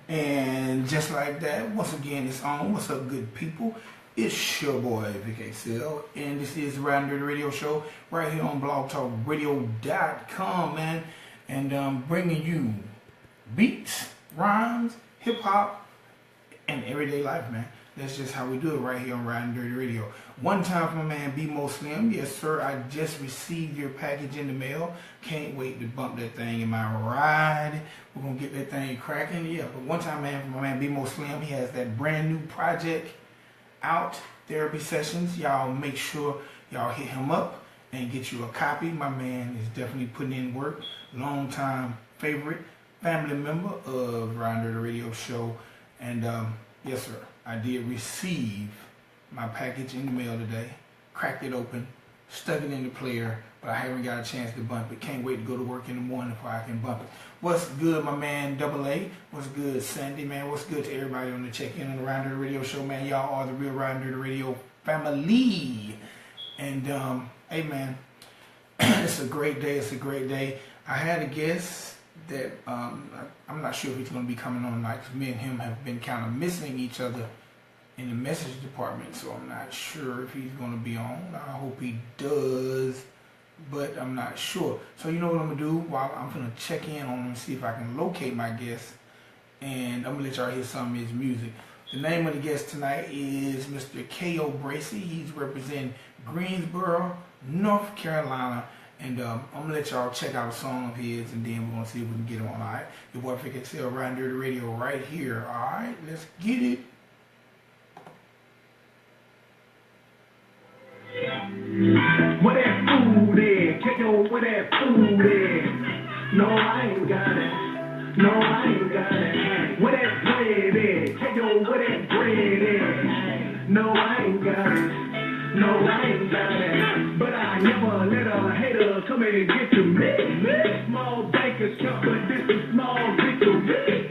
And just like that, once again, it's on. What's up, good people? It's your boy, Vic XL, and this is the Ridin Durty Radio Show right here on blogtalkradio.com, man. And bringing you beats, rhymes, hip-hop, and everyday life, man. That's just how we do it right here on Ridin Durty Radio. One time for my man B-Mo Slim. Yes, sir, I just received your package in the mail. Can't wait to bump that thing in my ride. We're going to get that thing cracking. Yeah, but one time, man, for my man B-Mo Slim, he has that brand new project out, Therapy Sessions. Y'all make sure y'all hit him up and get you a copy. My man is definitely putting in work. Long time favorite, family member of Ridin Durty Radio Show. And yes, sir, I did receive my package in the mail today. Cracked it open, stuck it in the player, but I haven't got a chance to bump it. Can't wait to go to work in the morning before I can bump it. What's good, my man Double A? What's good, Sandy, man? What's good to everybody on the check-in on the Ridin Durty Radio Show, man? Y'all are the real Ridin Durty Radio family. And, hey, man, it's a great day. It's a great day. I had a guest that I'm not sure if he's going to be coming on tonight because me and him have been kind of missing each other in the message department, so I'm not sure if he's going to be on. I hope he does, but I'm not sure. So you know what I'm going to do? While I'm going to check in on him and see if I can locate my guest, and I'm going to let y'all hear some of his music. The name of the guest tonight is Mr. Kayo Bracey. He's representing Greensboro, North Carolina. And I'm going to let y'all check out a song of his, and then we're going to see if we can get him on, all right? Your boy Vic XL, Ridin Durty Radio right here, all right? Let's get it. Where that food is? Kayo, where that food is? No, I ain't got it. No, I ain't got it. Where that bread is? Kayo, where that bread is? No, I ain't got it. No, I ain't got it. But I never let a hater come and get to me. Small bankers count, but this is small victory.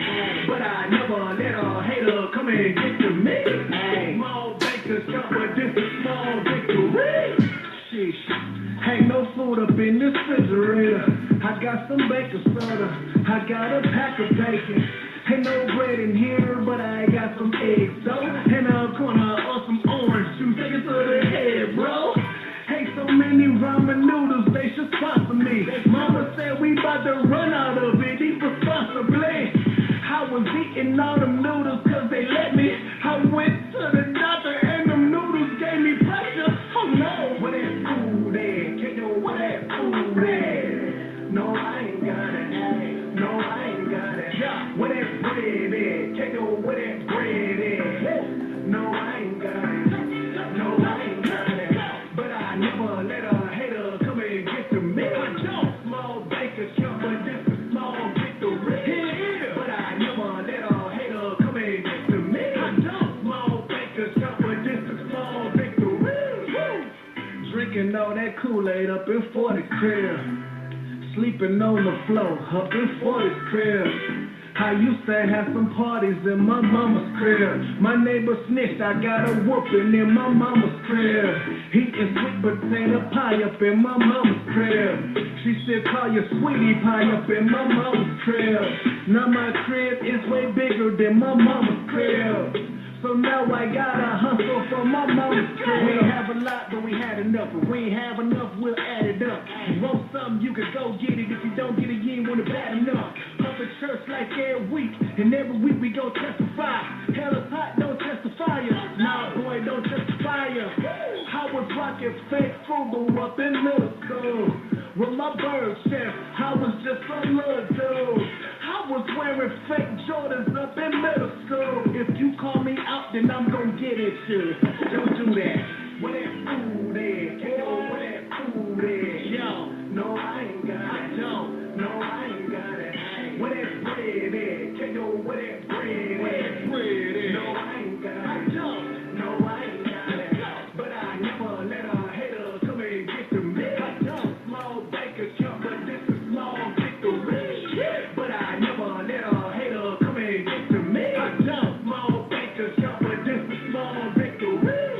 But I never let a hater come and get to me. Small bankers count, but this is small victory. Sheesh. Ain't no food up in this refrigerator. I got some baking soda. I got a pack of bacon. Ain't no bread in here, but I got some eggs, so and a corner or some orange juice. Take it to the head, bro. Ain't so many ramen noodles, they should sponsor me. Mama said we about to run out of it, eat responsibly. I was eating all them noodles cause they let me. I went to the doctor and them noodles gave me pressure. Oh no, where that food is? Kayo, where that food is? No, I ain't got it. No, I ain't got it. Where that bread is? Kayo, where that bread is? No, I ain't got it. No, I ain't got it. But I never let a hater come and get to me. Small bankers count, but this is small victory. But I never let a hater come and get to me. Small bankers count, but this is small victory. Drinking all that Kool-Aid up in 40's crib. Sleeping on the floor up in 40's crib. I used to have some parties in my mama's crib. My neighbor snitched, I got a whooping in my mama's crib. Eating sweet potato pie up in my mama's crib. She said call your sweetie pie up in my mama's crib. Now my crib is way bigger than my mama's crib. So now I gotta hustle for my mama's crib. We ain't have a lot, but we had enough. If we ain't have enough, we'll add it up. You want something, you can go get it. If you don't get it, you ain't want it bad enough. Up at church like every week, and every week we go testify. Hell is hot, don't testify ya. Nah, boy, don't testify ya. I was rocking fake frugal up in middle school. With my bird chef, I was just a little dude. I was wearing fake Jordans up in middle school. If you call me out, then I'm gonna get at you. Don't do that. Where that food is? Kayo, where that food is? Yo, no, I ain't got it. I don't. No, I ain't got it. Where that bread is? Kayo, where that bread is? Where that bread is? No, I ain't got it. I don't. No, I ain't got it. But I never let a hater come and get to me. I don't. Small bankers count, but this is small victory. But I never let a hater come and get to me. I don't. Small bankers count, but this is small victory.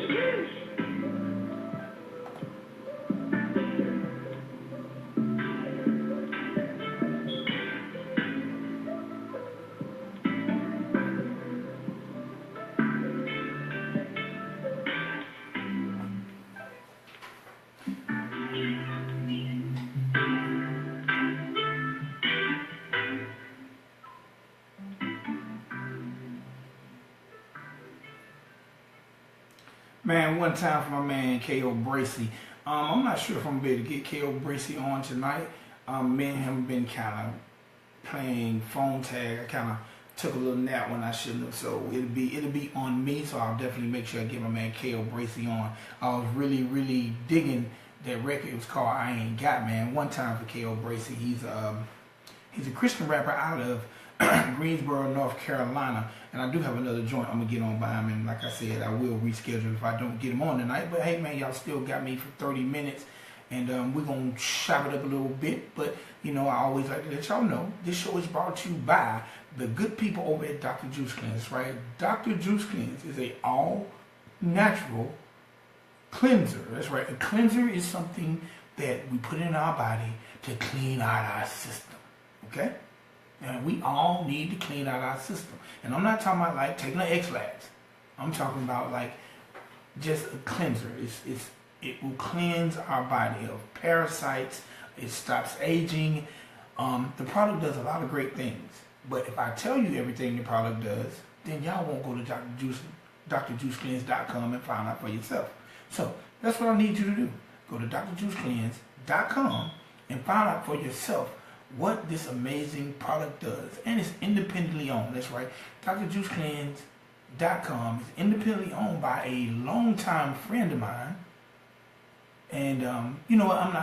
Man, one time for my man Kayo Bracey. I'm not sure if I'm going to be able to get Kayo Bracey on tonight. Me and him been kind of playing phone tag. I kind of took a little nap when I shouldn't have, so it'll be on me. So I'll definitely make sure I get my man Kayo Bracey on. I was really digging that record. It was called I Ain't Got, man. One time for Kayo Bracey. He's a Christian rapper out of Greensboro, North Carolina, and I do have another joint I'm gonna get on by him, and like I said, I will reschedule if I don't get him on tonight. But hey man, y'all still got me for 30 minutes, and we're gonna chop it up a little bit. But you know, I always like to let y'all know this show is brought to you by the good people over at Dr. Juice Cleanse, right? Dr. Juice Cleanse is a all natural cleanser. That's right. A cleanser is something that we put in our body to clean out our system. Okay? And we all need to clean out our system. And I'm not talking about like taking an X-Lax. I'm talking about like just a cleanser. It will cleanse our body of parasites. It stops aging. The product does a lot of great things. But if I tell you everything the product does, then y'all won't go to drjuicecleanse.com and find out for yourself. So that's what I need you to do. Go to drjuicecleanse.com and find out for yourself what this amazing product does. And it's independently owned. That's right. drjuicecleanse.com is independently owned by a longtime friend of mine. And you know what? I'm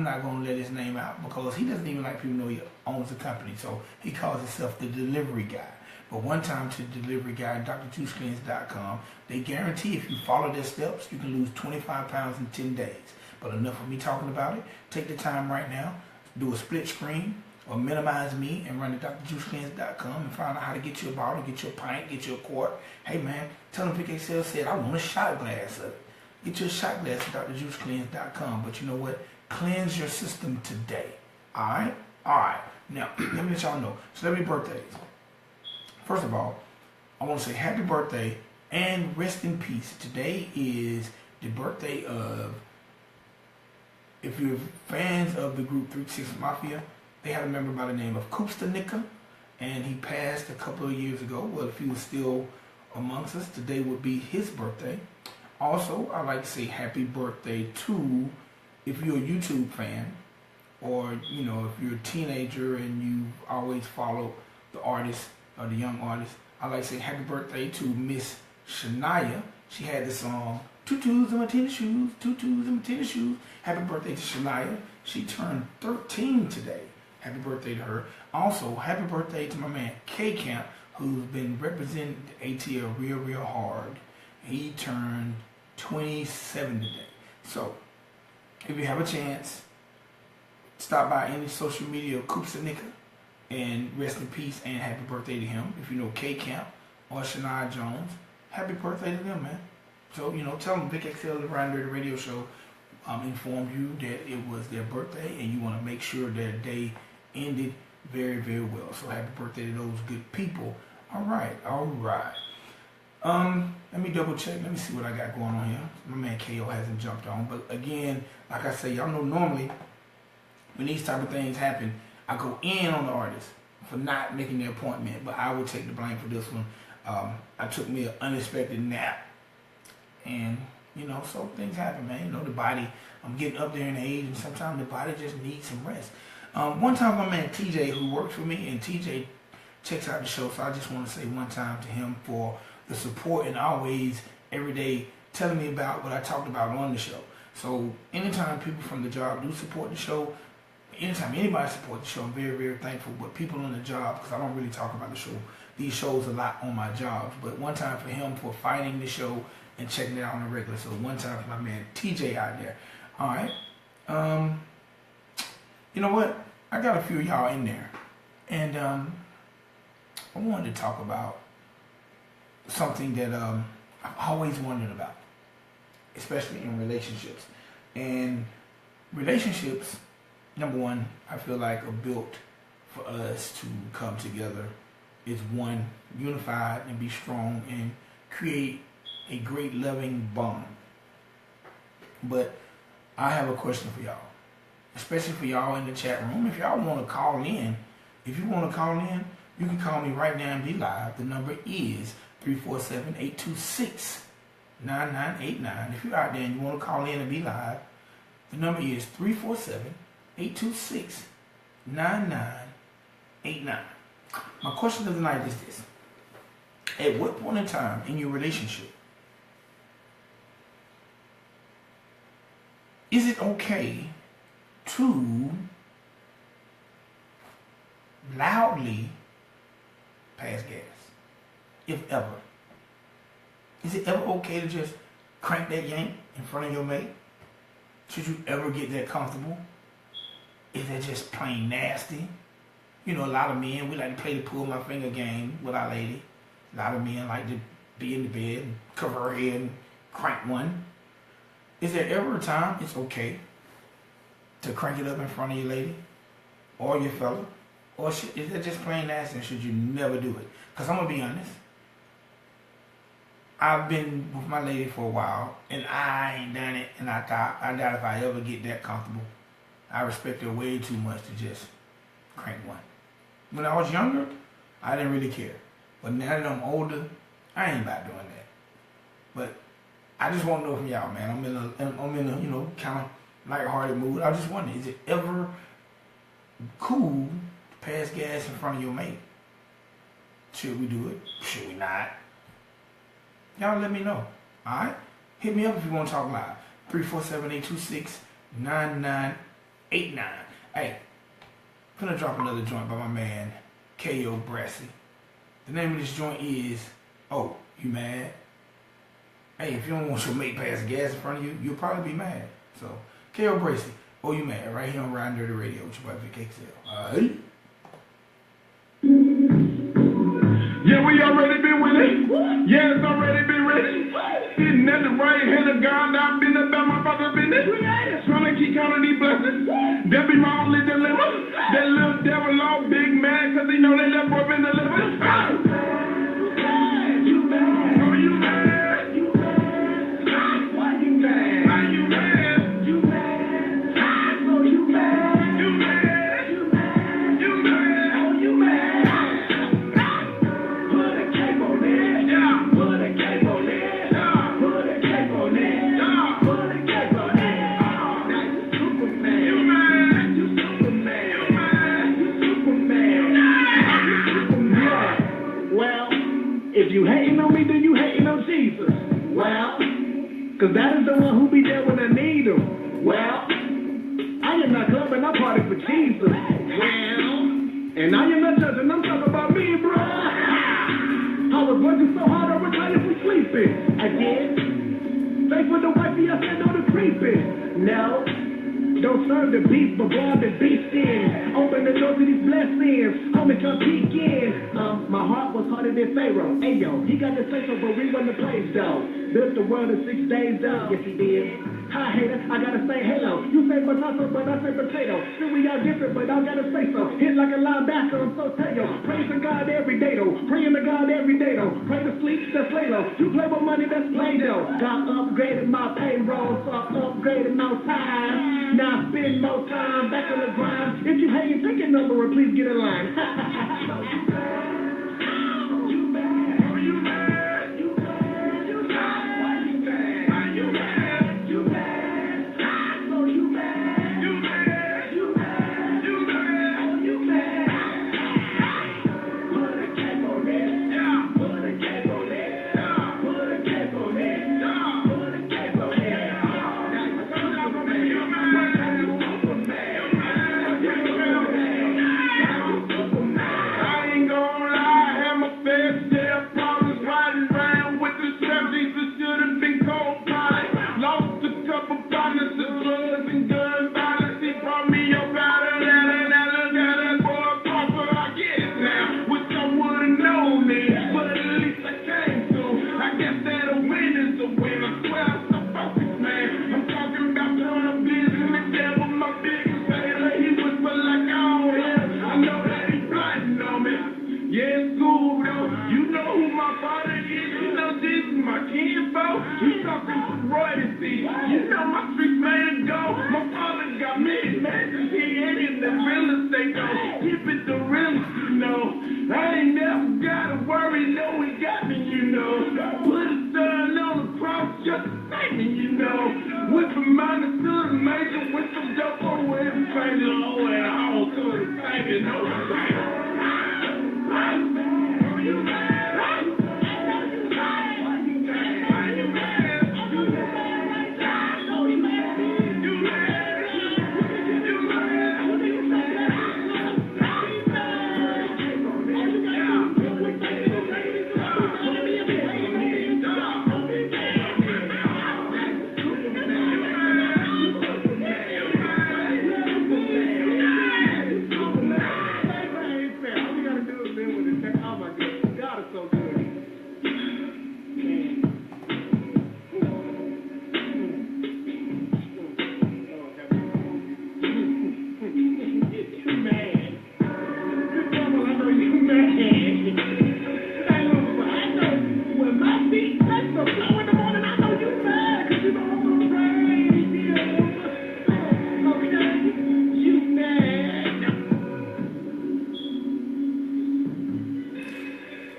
not gonna let his name out because he doesn't even like people know he owns a company. So he calls himself the delivery guy. But one time to the delivery guy, drjuicecleanse.com, they guarantee if you follow their steps, you can lose 25 pounds in 10 days. But enough of me talking about it. Take the time right now, do a split screen, or minimize me, and run to drjuicecleanse.com and find out how to get you a bottle, get you a pint, get you a quart. Hey man, tell them Vic XL said, I want a shot glass of it. Get you a shot glass at drjuicecleanse.com. But you know what? Cleanse your system today. Alright? Alright. Now, let me let y'all know. Celebrity birthdays. First of all, I want to say happy birthday and rest in peace. Today is the birthday of, if you're fans of the group 3-6 Mafia, they had a member by the name of Koopstanika, and he passed a couple of years ago. Well, if he was still amongst us, today would be his birthday. Also, I'd like to say happy birthday to, if you're a YouTube fan, or you know, if you're a teenager and you always follow the artist or the young artist, I'd like to say happy birthday to Miss Shania. She had the song Tutus in My Tennis Shoes, Tutus in My Tennis Shoes. Happy birthday to Shania. She turned 13 today. Happy birthday to her. Also, happy birthday to my man K Camp, who's been representing the ATL real hard. He turned 27 today. So, if you have a chance, stop by any social media of Koopstanika and rest in peace and happy birthday to him. If you know K Camp or Shania Jones, happy birthday to them, man. So, you know, tell them Vic XL, the Ridin Durty radio show, informed you that it was their birthday and you want to make sure that they ended very well. So happy birthday to those good people. All right. Let me double check. Let me see what I got going on here. My man Kayo hasn't jumped on. But again, like I say, y'all know normally when these type of things happen, I go in on the artist for not making the appointment. But I will take the blame for this one. I took me an unexpected nap. And, you know, so things happen, man. You know, the body, I'm getting up there in age, and sometimes the body just needs some rest. One time, my man TJ, who works for me, and TJ checks out the show, so I just want to say one time to him for the support and always, every day, telling me about what I talked about on the show. So, anytime people from the job do support the show, anytime anybody supports the show, I'm very thankful. But people on the job, because I don't really talk about the show, these shows a lot on my jobs. But one time for him for finding the show and checking it out on the regular. So one time for my man TJ out there. Alright. You know what? I got a few of y'all in there. And I wanted to talk about something that I've always wondered about. Especially in relationships. And relationships, number one, I feel like are built for us to come together as one, unified and be strong and create a great loving bond. But I have a question for y'all, especially for y'all in the chat room. If y'all want to call in, you can call me right now and be live. The number is 347-826-9797. 9989. If you're out there and you want to call in and be live, the number is 347-826-9989. My question of the night is this. At what point in time in your relationship is it okay to loudly pass gas? If ever. Is it ever okay to just crank that yank in front of your mate? Should you ever get that comfortable? Is that just plain nasty? You know, a lot of men, we like to play the pull my finger game with our lady. A lot of men like to be in the bed and cover her head and crank one. Is there ever a time it's okay to crank it up in front of your lady or your fella? Or is that just plain nasty and should you never do it? Because I'm going to be honest. I've been with my lady for a while and I ain't done it, and I doubt if I ever get that comfortable. I respect her way too much to just crank one. When I was younger, I didn't really care. But now that I'm older, I ain't about doing that. But I just want to know from y'all, man. I'm in a kind of lighthearted mood. I just wonder, is it ever cool to pass gas in front of your mate? Should we do it? Should we not? Y'all let me know. Alright? Hit me up if you want to talk live. 347-826-9989. Hey, I'm gonna drop another joint by my man, Kayo, Bracey. The name of this joint is, Oh, You Mad? Hey, if you don't want your mate pass gas in front of you, you'll probably be mad. So, Kayo, Bracey, Oh, You Mad? Right here on Ridin Durty Radio with your boy Vic XL. Alright? Yeah, we already been with it. Yeah, it's already been ready. Sitting at the right hand of God, I've been about my father's business. Trying to keep counting these blessings. That be my only dilemma. That little devil all big mad, cause he know that left boy been delivered. You mad? You mad? Oh, you mad? You mad? Why you mad? Why you mad? You mad? Oh, you mad? You mad? You mad? You mad? Oh, you mad? If you hating on me, then you hating on Jesus. Well, cause that is the one who be there when I need him. Well, I am not clubbing, I'm partying for Jesus. Well, and I am not judging, I'm talking about me, bro. I was working so hard, I retired for sleeping. I did. Thanks for the wifey, I said no to creeping. No. Don't serve the beast, but boil the beast in. Open the door to these blessings. Homie, come peek in. My heart was harder than Pharaoh. Ayo, he got the say so, but we run the place though. Built the world in 6 days though. Yes, he did. Hi, hater, I gotta say hello. You say potato, but I say potato. Still we all different, but I gotta say so. Hit like a linebacker, I'm so tayo. Praising God every day though. Praying to God every day though. Pray to sleep, that's lay low. You play with money, that's play though. God upgraded my payroll, so I upgraded my time. Now I spend more time back on the grind. If you hating, take your number and please get in line. I ain't never gotta worry, no, he got me, you know. Put a sun on the cross. with some double with pain low and all to the baby, no sight.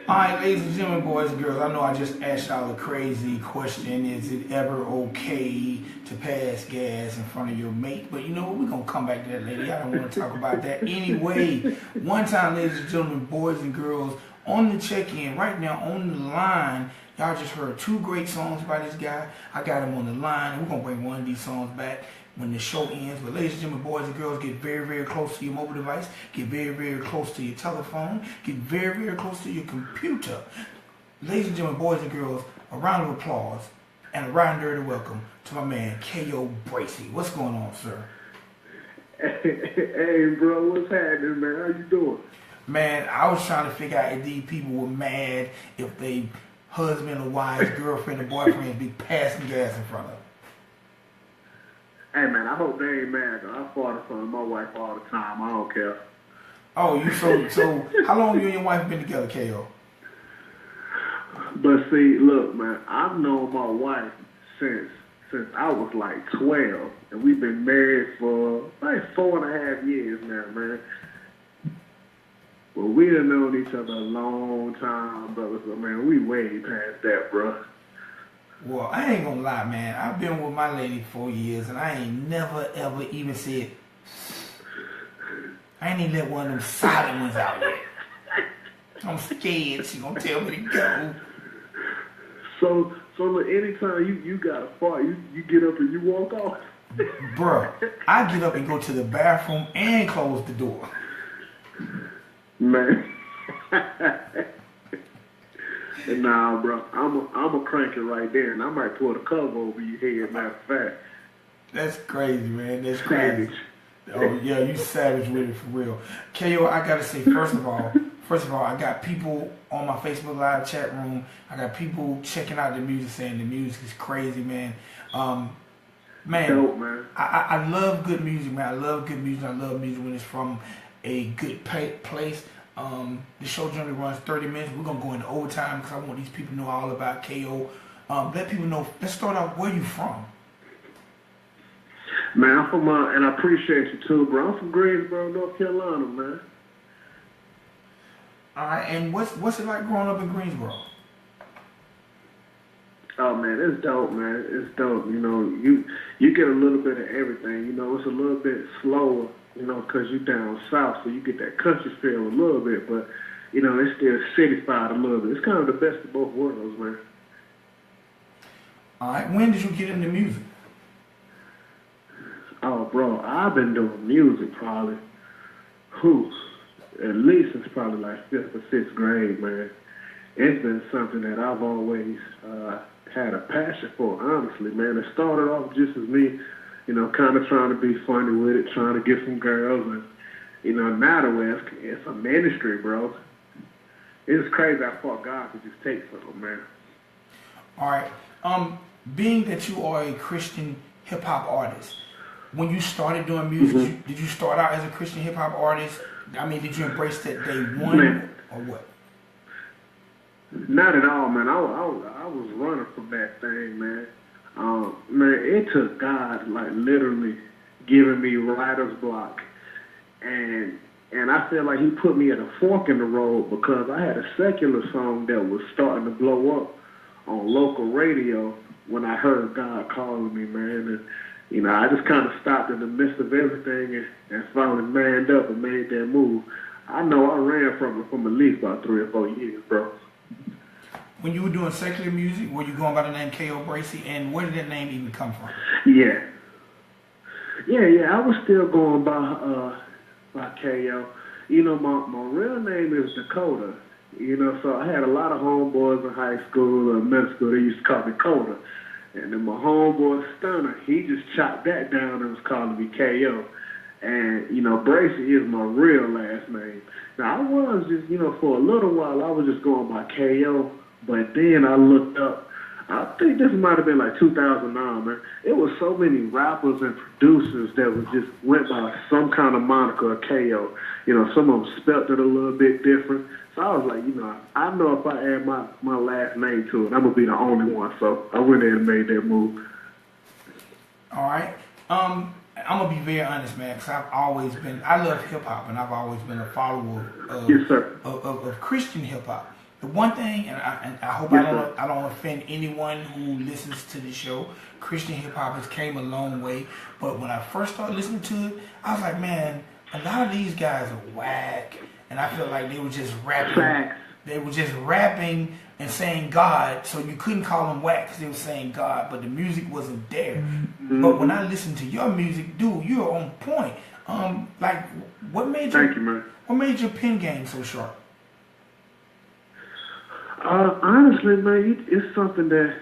Alright, ladies and gentlemen, boys and girls, I know I just asked y'all a crazy question. Is it ever okay to pass gas in front of your mate? But you know what, we're going to come back to that later. I don't want to talk about that anyway. One time, ladies and gentlemen, boys and girls, on the check-in, right now on the line, y'all just heard two great songs by this guy. I got him on the line. We're going to bring one of these songs back when the show ends. But ladies and gentlemen, boys and girls, get very, very close to your mobile device. Get very, very close to your telephone. Get very, very close to your computer. Ladies and gentlemen, boys and girls, a round of applause and a round dirty welcome to my man, Kayo Bracey. What's going on, sir? Hey, bro, what's happening, man? How you doing? Man, I was trying to figure out if these people were mad if they husband or wives, girlfriend or boyfriend be passing gas in front of them. Hey, man, I hope they ain't mad, though. I fought in front of my wife all the time. I don't care. Oh, so how long you and your wife been together, Kayo? But see, look, man, I've known my wife since I was like 12, and we've been married for like 4.5 years now, man. Well, we done known each other a long time, brother. So, man, we way past that, bro. Well, I ain't gonna lie, man. I've been with my lady 4 years, and I ain't never, ever even said, I ain't even let one of them silent ones out yet. I'm scared she gonna tell me to go. So look, anytime you got a fart, you get up and you walk off. Bruh, I get up and go to the bathroom and close the door. Man. Nah, bro, I'm a crank it right there, and I might pull the cover over your head, matter of fact. That's crazy, man. That's crazy. Savage. Oh, yeah, you savage with it for real. Kayo, I gotta say, first of all, I got people on my Facebook Live chat room. I got people checking out the music, saying the music is crazy, man. Dope, man. I love good music, man. I love good music. I love music when it's from a good place. The show generally runs 30 minutes. We're going to go into overtime because I want these people to know all about Kayo. Let people know. Let's start off, where you from? Man, I'm from, and I appreciate you too, bro. I'm from Greensboro, North Carolina, man. All right, and what's it like growing up in Greensboro? Oh, man, it's dope, man. It's dope. You know, you get a little bit of everything. You know, it's a little bit slower, you know, because you're down south, so you get that country feel a little bit, but, you know, it's still city-fied a little bit. It's kind of the best of both worlds, man. All right, when did you get into music? Oh, bro, I've been doing music probably, at least since probably like 5th or 6th grade, man. It's been something that I've always had a passion for, honestly, man. It started off just as me, you know, kind of trying to be funny with it, trying to get some girls, and, you know, now the way it's a ministry, bro. It's crazy how far God could just take something, man. All right. Being that you are a Christian hip-hop artist, when you started doing music, did you start out as a Christian hip-hop artist? I mean, did you embrace that day one, or what? Not at all, man. I was running from that thing, man. Man, it took God, like, literally giving me writer's block. And I feel like he put me at a fork in the road because I had a secular song that was starting to blow up on local radio when I heard God calling me, man. And, I just kind of stopped in the midst of everything and finally manned up and made that move. I know I ran from it from at least about 3 or 4 years, bro. When you were doing secular music, were you going by the name Kayo Bracey, and where did that name even come from? Yeah. I was still going by Kayo. My real name is Dakota. So I had a lot of homeboys in high school or middle school. They used to call me Coda. And then my homeboy Stunner, he just chopped that down and was calling me Kayo. And, Bracey is my real last name. Now, I was just, for a little while, I was just going by Kayo. But then I looked up, I think this might have been like 2009, man. It was so many rappers and producers that was just went by some kind of moniker of Kayo. Some of them spelt it a little bit different. So I was like, I know if I add my last name to it, I'm going to be the only one. So I went there and made that move. All right. I'm going to be very honest, man, because I love hip-hop, and I've always been a follower of, yes, sir. of Christian hip-hop. The one thing, and I hope yes, I don't offend anyone who listens to the show, Christian hip-hop has came a long way, but when I first started listening to it, I was like, man, a lot of these guys are whack, and I felt like they were just rapping. Facts. They were just rapping and saying God, so you couldn't call them whack because they were saying God, but the music wasn't there. Mm-hmm. But when I listened to your music, dude, you're on point. What made what made your pen game so sharp? Honestly, man, it's something that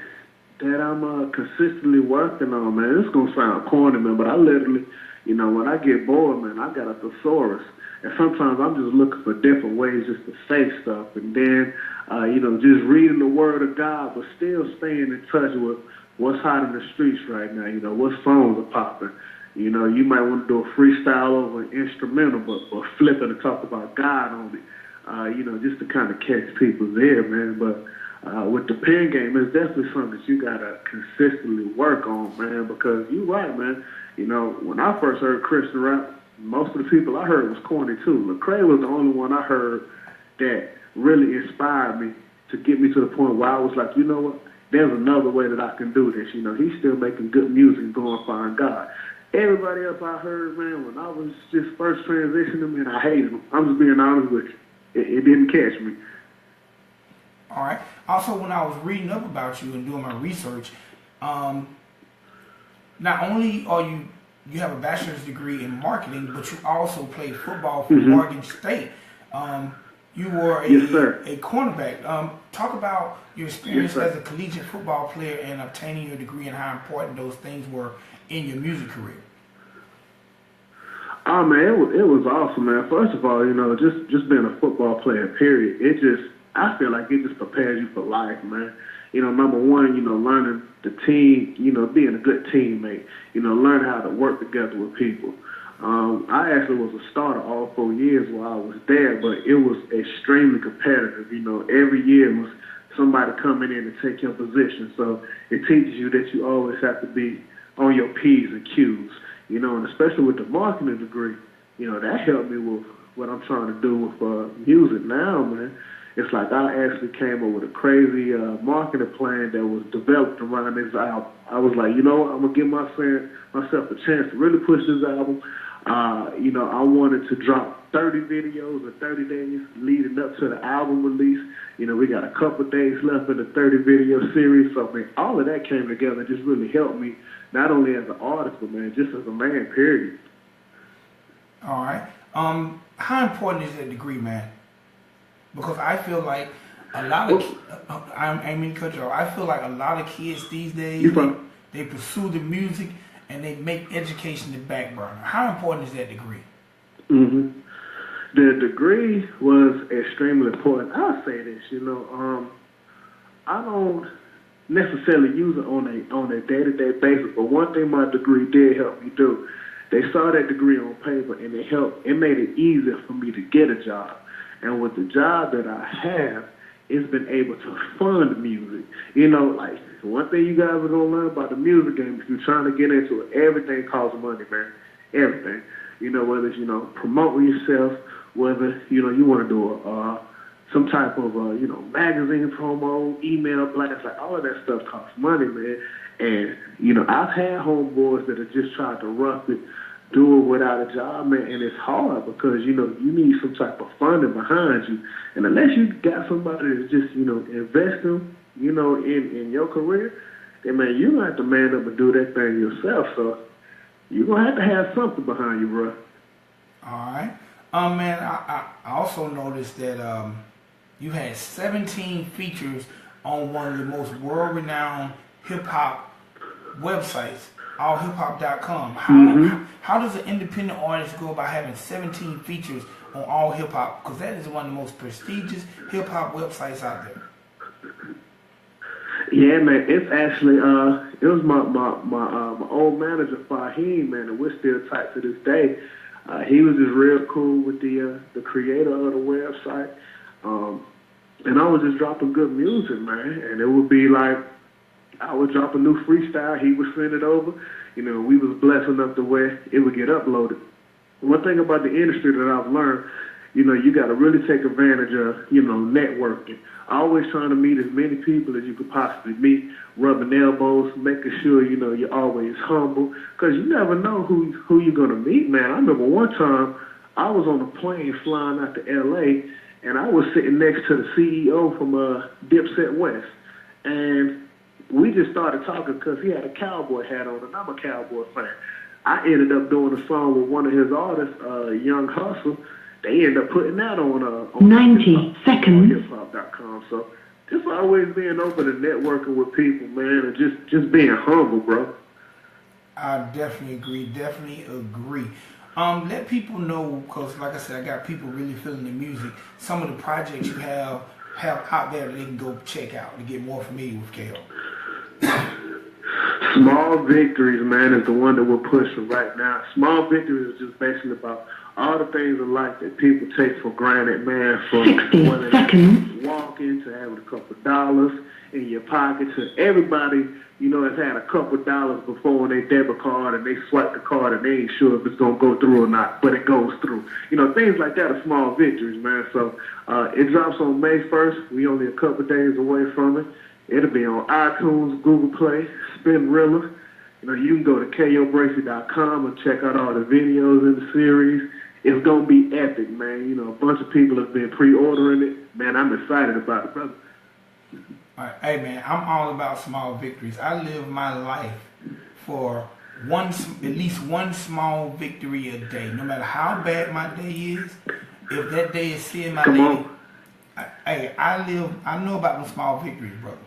I'm consistently working on, man. It's gonna sound corny, man, but I literally, when I get bored, man, I got a thesaurus. And sometimes I'm just looking for different ways just to say stuff. And then, just reading the Word of God, but still staying in touch with what's hot in the streets right now. What songs are popping. You might want to do a freestyle over an instrumental, but flip it and talk about God on it. Just to kind of catch people's ear, man. But with the pen game, it's definitely something that you got to consistently work on, man, because you're right, man. When I first heard Christian rap, most of the people I heard was corny too. Lecrae was the only one I heard that really inspired me to get me to the point where I was like, you know what? There's another way that I can do this. He's still making good music and glorifying God. Everybody else I heard, man, when I was just first transitioning, man, I hated them. I'm just being honest with you. It didn't catch me. All right. Also, when I was reading up about you and doing my research, not only are you have a bachelor's degree in marketing, but you also played football for Morgan State. You were a cornerback. Talk about your experience as a collegiate football player and obtaining your degree and how important those things were in your music career. Oh, man, it was awesome, man. First of all, just being a football player, period, I feel like it just prepares you for life, man. Number one, learning the team, being a good teammate, learning how to work together with people. I actually was a starter all 4 years while I was there, but it was extremely competitive. Every year was somebody coming in to take your position. So it teaches you that you always have to be on your P's and Q's. And especially with the marketing degree, that helped me with what I'm trying to do with music now, man. It's like I actually came up with a crazy marketing plan that was developed around this album. I was like, I'm going to give myself a chance to really push this album. I wanted to drop 30 videos in 30 days leading up to the album release. We got a couple days left in the 30 video series. So, man, all of that came together and just really helped me, not only as an artist, but, man, just as a man, period. All right. How important is that degree, man? Because I feel like a lot of I feel like a lot of kids these days they pursue the music and they make education the back burner. How important is that degree? Mm-hmm. The degree was extremely important. I'll say this, I don't necessarily use it on a day-to-day basis, but one thing my degree did help me do, they saw that degree on paper and it made it easier for me to get a job. And with the job that I have, it's been able to fund music. Like, one thing you guys are going to learn about the music game, if you're trying to get into it, everything costs money, man. Everything. Whether it's, promoting yourself, whether, you want to do a some type of, magazine promo, email blast, like all of that stuff costs money, man. And, I've had homeboys that have just tried to rough it, do it without a job, man, and it's hard because, you need some type of funding behind you. And unless you got somebody that's just, investing, in your career, then, man, you're going to have to man up and do that thing yourself. So you're going to have something behind you, bro. All right. Man, I also noticed that you had 17 features on one of the most world-renowned hip-hop websites, allhiphop.com. How does an independent artist go about having 17 features on All Hip Hop? Because that is one of the most prestigious hip hop websites out there. Yeah, man, it's actually it was my old manager Fahim, man, and we're still tight to this day. He was just real cool with the creator of the website, and I was just dropping good music, man, and it would be like I would drop a new freestyle, he would send it over. We was blessed enough to where it would get uploaded. One thing about the industry that I've learned, you got to really take advantage of, networking. Always trying to meet as many people as you could possibly meet, rubbing elbows, making sure, you're always humble, because you never know who you're going to meet, man. I remember one time I was on a plane flying out to L.A., and I was sitting next to the CEO from Dipset West, and we just started talking because he had a cowboy hat on, and I'm a cowboy fan. I ended up doing a song with one of his artists, Young Hustle. They ended up putting that on 90 seconds. hiphop.com. So just always being open and networking with people, man, and just being humble, bro. I definitely agree. Let people know, because like I said, I got people really feeling the music. Some of the projects you have out there that they can go check out to get more familiar with Kayo. Small Victories, man, is the one that we're pushing right now. Small Victories is just basically about all the things in life that people take for granted, man. From 60 seconds. Walking to having a couple of dollars in your pocket to everybody, has had a couple of dollars before on their debit card and they swipe the card and they ain't sure if it's going to go through or not, but it goes through. Things like that are small victories, man. So it drops on May 1st. We only a couple of days away from it. It'll be on iTunes, Google Play, Spinrilla. You can go to KayoBracey.com and check out all the videos in the series. It's going to be epic, man. A bunch of people have been pre-ordering it. Man, I'm excited about it, brother. All right. Hey, man, I'm all about small victories. I live my life for at least one small victory a day. No matter how bad my day is, if that day is seeing my day, I know about the small victories, brother.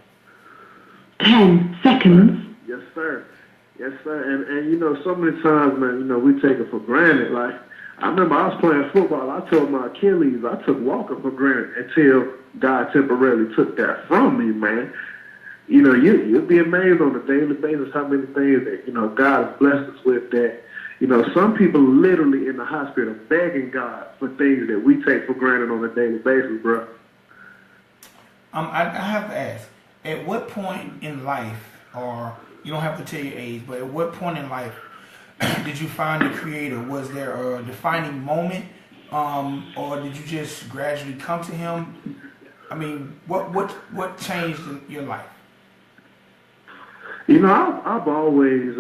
10 seconds. Yes, sir. Yes, sir. And so many times, man, we take it for granted. Like, I remember I was playing football. I told my Achilles I took walking for granted until God temporarily took that from me, man. You'll be amazed on a daily basis how many things that, God has blessed us with that, some people literally in the hospital begging God for things that we take for granted on a daily basis, bro. I have to ask, at what point in life, or you don't have to tell your age, but at what point in life did you find the creator? Was there a defining moment, or did you just gradually come to him? I mean, what changed in your life? I've always,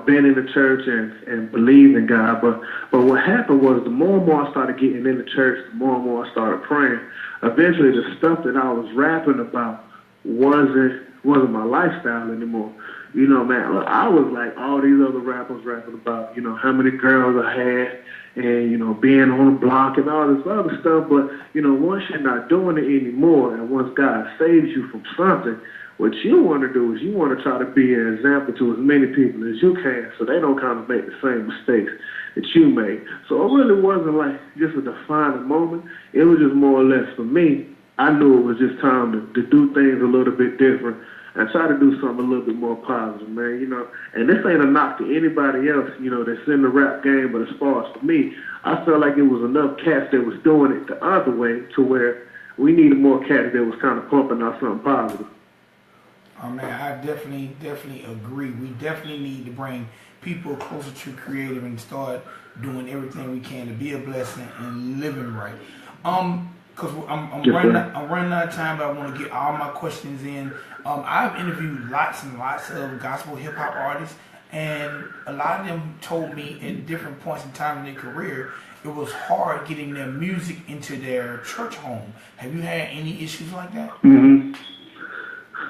been in the church and believed in God, but what happened was the more and more I started getting in the church, the more and more I started praying. Eventually, the stuff that I was rapping about wasn't my lifestyle anymore. Man, look, I was like all these other rappers rapping about, how many girls I had and, being on the block and all this other stuff. But, once you're not doing it anymore and once God saves you from something, what you want to do is you want to try to be an example to as many people as you can so they don't kind of make the same mistakes that you made. So it really wasn't like just a defining moment. It was just more or less for me. I knew it was just time to do things a little bit different and try to do something a little bit more positive, man, And this ain't a knock to anybody else, that's in the rap game, but as far as for me, I felt like it was enough cats that was doing it the other way to where we needed more cats that was kind of pumping out something positive. Oh, man, I definitely agree. We definitely need to bring people closer to creative and start doing everything we can to be a blessing and living right. because I'm Yes, running sir. I'm running out of time, but I want to get all my questions in. I've interviewed lots and lots of gospel hip hop artists, and a lot of them told me at different points in time in their career it was hard getting their music into their church home. Have you had any issues like that? Mm-hmm.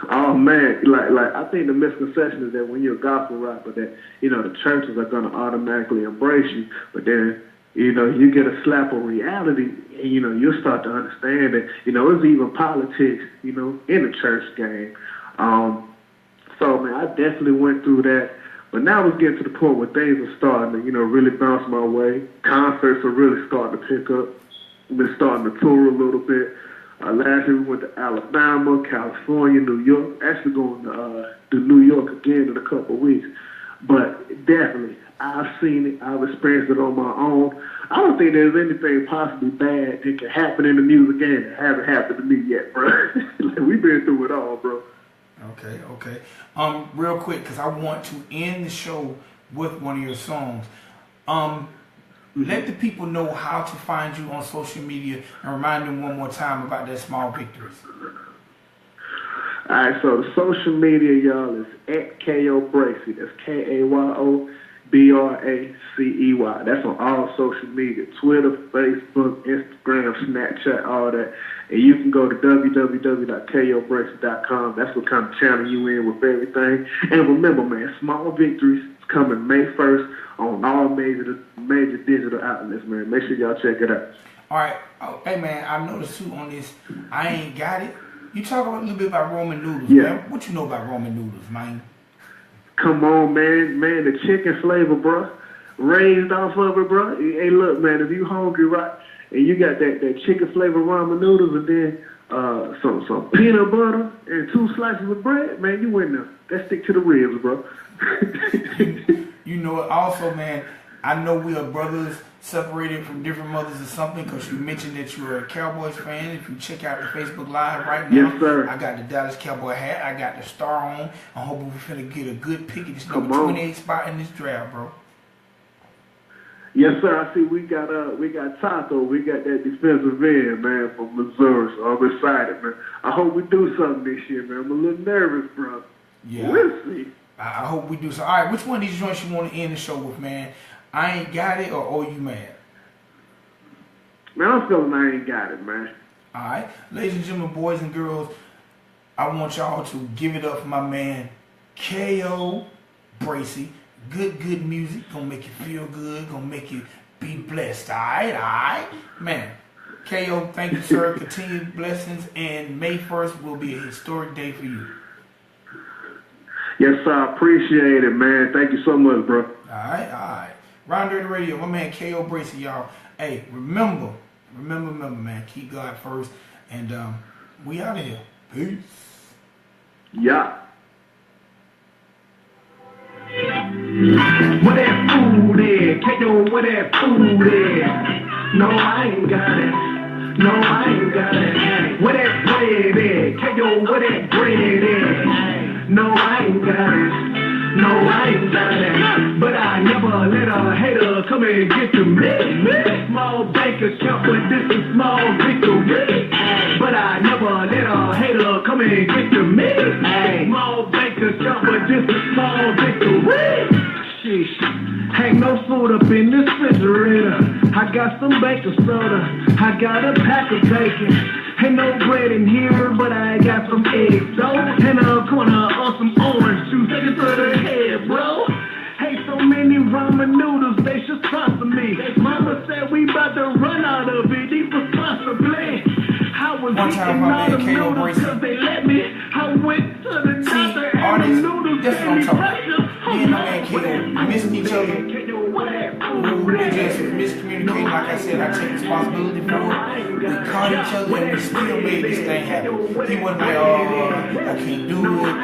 Oh man, like I think the misconception is that when you're a gospel rapper, that the churches are gonna automatically embrace you, but then you get a slap of reality, and you'll start to understand that it's even politics, in the church game. So man, I definitely went through that, but now it's getting to the point where things are starting to really bounce my way. Concerts are really starting to pick up. We've been starting to tour a little bit. Last year we went to Alabama, California, New York. Actually going to New York again in a couple of weeks. But definitely, I've seen it. I've experienced it on my own. I don't think there's anything possibly bad that can happen in the music game that hasn't happened to me yet, bro. Like, we've been through it all, bro. Okay. Real quick, because I want to end the show with one of your songs. Let the people know how to find you on social media and remind them one more time about their small victories. All right, so the social media, y'all, is at Kayo Bracey. That's KAYOBRACEY. That's on all social media: Twitter, Facebook, Instagram, Snapchat, all that. And you can go to www.kayobracey.com. That's what kind of channel you in with everything. And remember, man, Small Victories is coming May 1st on all major digital outlets, man. Make sure y'all check it out. All right. Oh, hey, man, I noticed too on this. I ain't got it. You talk a little bit about Roman noodles, man. What you know about Roman noodles, man? Come on, man. Man, the chicken flavor, bro. Raised off of it, bro. Hey, look, man, if you hungry, right, and you got that chicken flavor ramen noodles and then some peanut butter and 2 slices of bread, man, you in there. That stick to the ribs, bro. You know it. Also, man, I know we are brothers separated from different mothers or something, because you mentioned that you were a Cowboys fan. If you check out the Facebook Live right now, yes, sir. I got the Dallas Cowboy hat. I got the star on. I'm hoping we're finna get a good pick at this number 28 spot in this draft, bro. Yes, sir. I see we got Taco. We got that defensive end, man, from Missouri. So I'm excited, man. I hope we do something this year, man. I'm a little nervous, bro. Yeah. We'll see. I hope we do so. All right, which one of these joints you want to end the show with, man? I Ain't Got It or Oh You Mad? Man, I'm feeling I ain't got it, man. All right. Ladies and gentlemen, boys and girls, I want y'all to give it up for my man, Kayo Bracey. Good music. Gonna make you feel good. Gonna make you be blessed. All right? Man, Kayo, thank you, sir. Continued blessings. And May 1st will be a historic day for you. Yes, sir. I appreciate it, man. Thank you so much, bro. All right. Ridin Durty Radio, my man Kayo Bracey, y'all. Hey, remember, man, keep God first. And we out of here. Peace. Yeah. Where that food is? Kayo, where that food is? No, I ain't got it. No, I ain't got it. Where that bread is? Kayo, where that bread is? No, I ain't got it. No, I ain't got it. But I never let a hater come and get to me. Small bank account, but this is small victory. But I never let a hater come and get to me. Small bank account, but this is small victory. Sheesh. Ain't no food up in this refrigerator. I got some baking soda. I got a pack of bacon. Ain't no bread in here, but I got some eggs, though. And a corner of some orange juice. Take it to the head, bro. Ain't so many ramen noodles, they should sponsor me. Mama said we about to run out of it, irresponsibly. I was eating all the noodles because they let me. I went to the doctor and the noodles gave me pressure. Me and my man Kayo missing each other. We just miscommunicating. Like I said, I take responsibility for it. We caught each other and we still made this thing happen. He wasn't like, oh, I can't do it.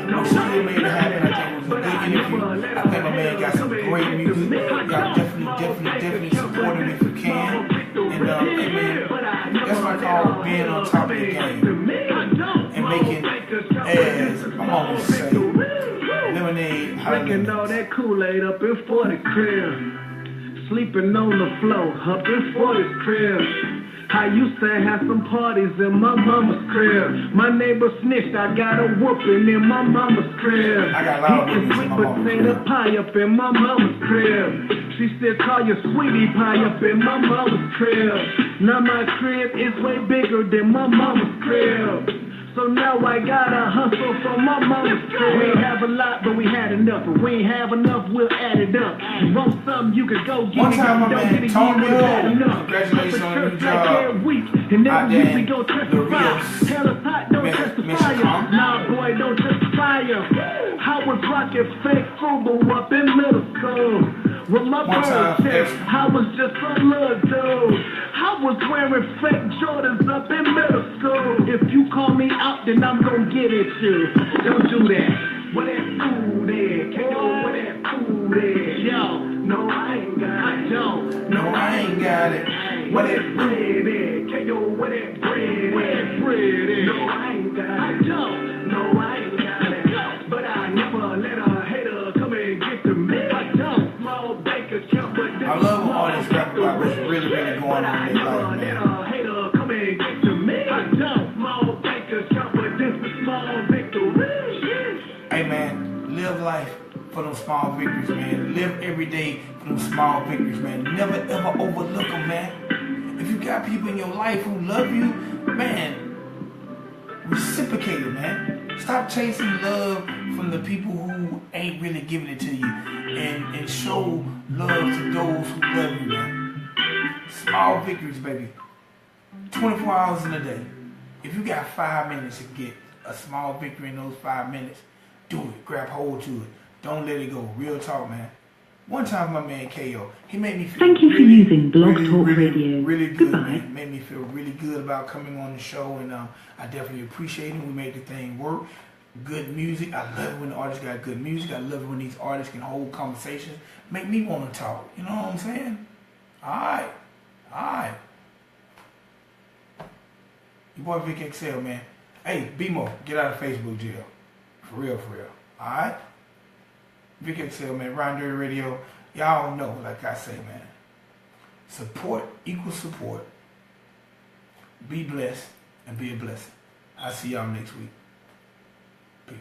No. We still made it happen. I think it was a good interview. I think my man got some great music. Y'all definitely support him if you can. And hey man, that's what I call being on top of the game. And making, as I'm almost saying, lemonade. Drinking all that Kool-Aid up in 40 crib. Sleeping on the floor up in 40's crib. I used to have some parties in my mama's crib. My neighbor snitched, I got a whooping in my mama's crib. I got a lot of Eating whoopings in sweet my mama's potato crib. pie up in my mama's crib. She still call you sweetie pie up in my mama's crib. Now my crib is way bigger than my mama's crib. So now I gotta hustle for my mama's crib. We ain't have a lot, but we had enough. If we ain't have enough, we'll add it up. You want something, you can go get One it. time, my Don't man, get it, Tony, you ain't had enough. congratulations Up on at your church job. like every week, and Out every week there we in go the testify. Rios, Hell aside, don't testify. Michigan. Nah, boy, don't testify. I was rocking fake Fubu up in middle school. With my One time, bird chest, I was just a little dude. I was wearing fake Jordans up in middle school. If you call me out, then I'm gonna get at you. Don't do that. Where that food at? Kayo, where that food at? Yo, No, I ain't got I it. don't. No, I ain't got it. Where that bread at? Kayo, where that bread Where at? that bread is? No, I ain't got I it. don't. No, I ain't got it. But I never let a hater come and get to me. I don't. Small bank account, but I love when all this rap about what's really, really going on in their life, let man. a hater come and get to me. I don't. Small bank account, but this is small victory. Hey, man, live life for them small victories, man. Live every day for them small victories, man. Never, ever overlook them, man. If you got people in your life who love you, man, reciprocate it, man. Stop chasing love from the people who ain't really giving it to you, and show love to those who love you, man. Small victories, baby. 24 hours in a day. If you got 5 minutes to get a small victory in those 5 minutes, do it. Grab hold to it. Don't let it go. Real talk, man. One time, my man Kayo, he made me feel Thank you for really, using Blog Talk really, Radio. really good, Goodbye. man. Made me feel really good about coming on the show, and I definitely appreciate it. We made the thing work. Good music. I love it when the artists got good music. I love it when these artists can hold conversations, make me want to talk. You know what I'm saying? All right. Your boy Vic XL, man. Hey, BMO, get out of Facebook jail. For real. All right? Vic XL, man. Ridin Durty Radio. Y'all know, like I say, man. Support equals support. Be blessed and be a blessing. I'll see y'all next week. Peace.